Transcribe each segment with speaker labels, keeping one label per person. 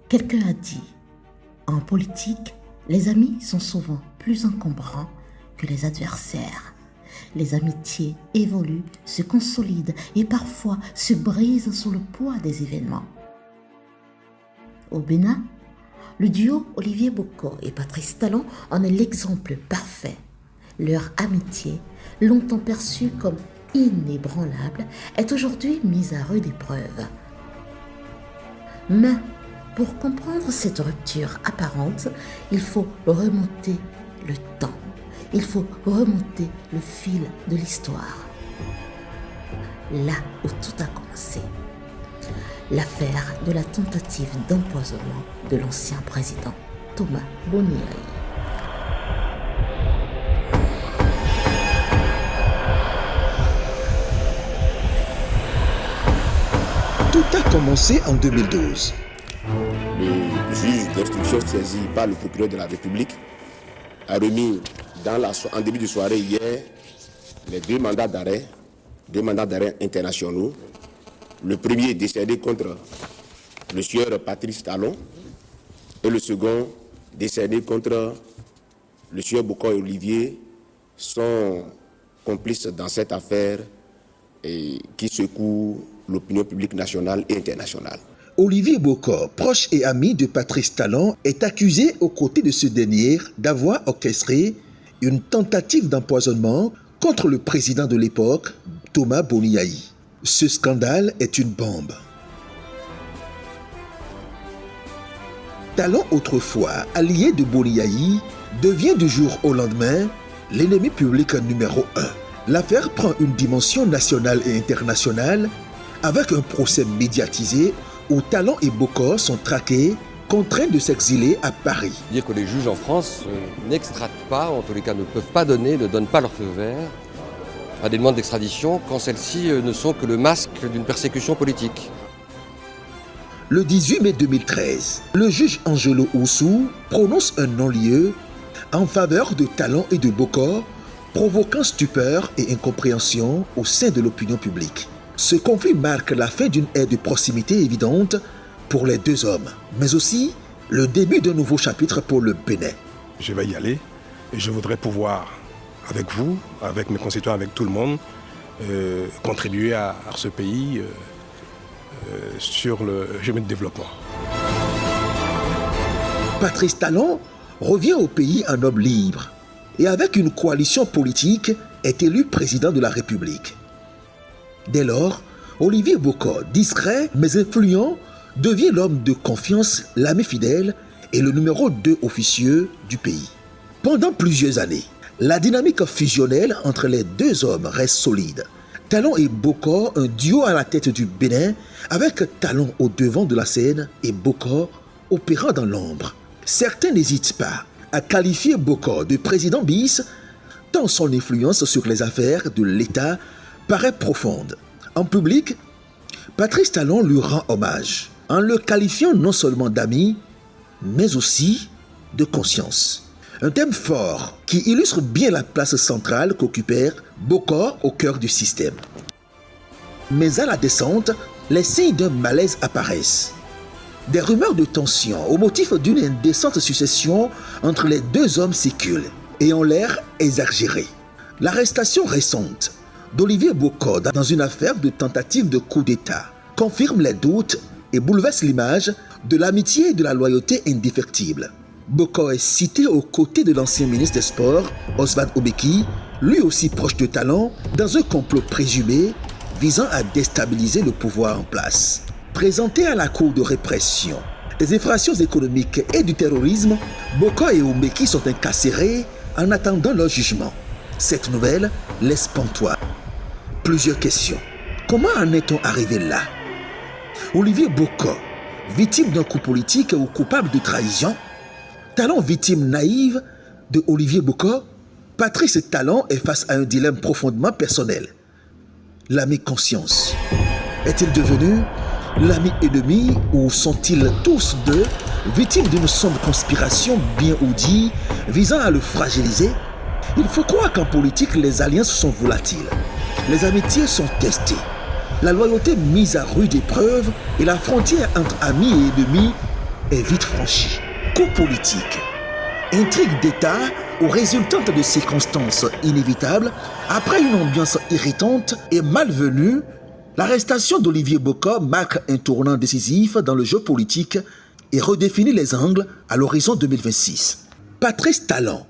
Speaker 1: Quelqu'un a dit, en politique, les amis sont souvent plus encombrants que les adversaires. Les amitiés évoluent, se consolident et parfois se brisent sous le poids des événements. Au Bénin, le duo Olivier Boko et Patrice Talon en est l'exemple parfait. Leur amitié, longtemps perçue comme inébranlable, est aujourd'hui mise à rude épreuve. Mais pour comprendre cette rupture apparente, il faut remonter le temps. Il faut remonter le fil de l'histoire. Là où tout a commencé. L'affaire de la tentative d'empoisonnement de l'ancien président Thomas Boniaï.
Speaker 2: Tout a commencé en 2012.
Speaker 3: Le juge d'instruction saisi par le procureur de la République a remis en début de soirée hier les deux mandats d'arrêt internationaux. Le premier décerné contre le sieur Patrice Talon et le second décerné contre le sieur Boko et Olivier sont complices dans cette affaire qui secoue l'opinion publique nationale et internationale.
Speaker 2: Olivier Boko, proche et ami de Patrice Talon, est accusé aux côtés de ce dernier d'avoir orchestré une tentative d'empoisonnement contre le président de l'époque, Thomas Boniaï. Ce scandale est une bombe. Talon, autrefois allié de Boniaï, devient du jour au lendemain l'ennemi public numéro 1. L'affaire prend une dimension nationale et internationale avec un procès médiatisé où Talon et Boko sont traqués, contraints de s'exiler à Paris.
Speaker 4: Dire que les juges en France n'extradent pas, en tous les cas ne donnent pas leur feu vert à des demandes d'extradition quand celles-ci ne sont que le masque d'une persécution politique.
Speaker 2: Le 18 mai 2013, le juge Angelo Oussou prononce un non-lieu en faveur de Talon et de Boko, provoquant stupeur et incompréhension au sein de l'opinion publique. Ce conflit marque la fin d'une ère de proximité évidente pour les deux hommes, mais aussi le début d'un nouveau chapitre pour le Bénin.
Speaker 5: Je vais y aller et je voudrais pouvoir, avec vous, avec mes concitoyens, avec tout le monde, contribuer à ce pays sur le chemin de développement.
Speaker 2: Patrice Talon revient au pays un homme libre et avec une coalition politique est élu président de la République. Dès lors, Olivier Boko, discret mais influent, devient l'homme de confiance, l'ami fidèle et le numéro 2 officieux du pays. Pendant plusieurs années, la dynamique fusionnelle entre les deux hommes reste solide. Talon et Boko, un duo à la tête du Bénin, avec Talon au devant de la scène et Boko opérant dans l'ombre. Certains n'hésitent pas à qualifier Boko de président bis, tant son influence sur les affaires de l'État paraît profonde. En public, Patrice Talon lui rend hommage en le qualifiant non seulement d'ami, mais aussi de conscience. Un thème fort qui illustre bien la place centrale qu'occupèrent Boko au cœur du système. Mais à la descente, les signes d'un malaise apparaissent. Des rumeurs de tension au motif d'une indécente succession entre les deux hommes circulent et ont l'air exagérées. L'arrestation récente d'Olivier Boko dans une affaire de tentative de coup d'État confirme les doutes et bouleverse l'image de l'amitié et de la loyauté indéfectible. Boko est cité aux côtés de l'ancien ministre des Sports, Oswald Obeki, lui aussi proche de Talon, dans un complot présumé visant à déstabiliser le pouvoir en place. Présenté à la Cour de répression des infractions économiques et du terrorisme, Boko et Obeki sont incarcérés en attendant leur jugement. Cette nouvelle laisse pantois plusieurs questions. Comment en est-on arrivé là? Olivier Boko, victime d'un coup politique ou coupable de trahison? Talon, victime naïve de Olivier Boko? Patrice Talon est face à un dilemme profondément personnel. L'ami conscience. Est-il devenu l'ami ennemi ou sont-ils tous deux victimes d'une sombre conspiration bien oudie visant à le fragiliser? Il faut croire qu'en politique, les alliances sont volatiles. Les amitiés sont testées. La loyauté mise à rude épreuve et la frontière entre amis et ennemis est vite franchi. Coup politique. Intrigue d'État ou résultante de circonstances inévitables, après une ambiance irritante et malvenue, l'arrestation d'Olivier Bokor marque un tournant décisif dans le jeu politique et redéfinit les angles à l'horizon 2026. Patrice Talon,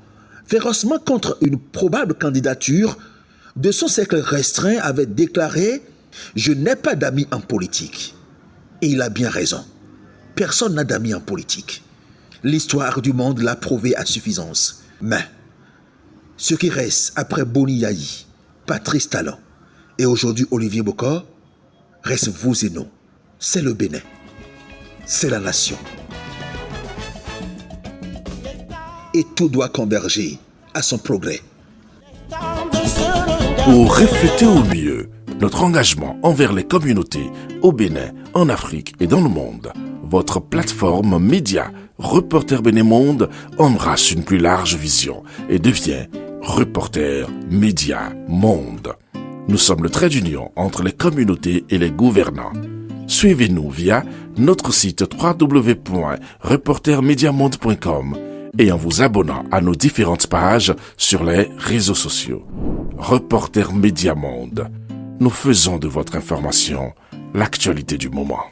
Speaker 2: férocement contre une probable candidature, de son cercle restreint avait déclaré « Je n'ai pas d'amis en politique ». Et il a bien raison. Personne n'a d'amis en politique. L'histoire du monde l'a prouvé à suffisance. Mais, ce qui reste après Boni Yayi, Patrice Talon et aujourd'hui Olivier Bokor, reste vous et nous. C'est le Bénin. C'est la nation. Et tout doit converger à son progrès.
Speaker 6: Pour refléter au mieux notre engagement envers les communautés au Bénin, en Afrique et dans le monde, votre plateforme média Reporter Bénin Monde embrasse une plus large vision et devient Reporter Média Monde. Nous sommes le trait d'union entre les communautés et les gouvernants. Suivez-nous via notre site www.reportermediamonde.com et en vous abonnant à nos différentes pages sur les réseaux sociaux. Reporter Média Monde. Nous faisons de votre information l'actualité du moment.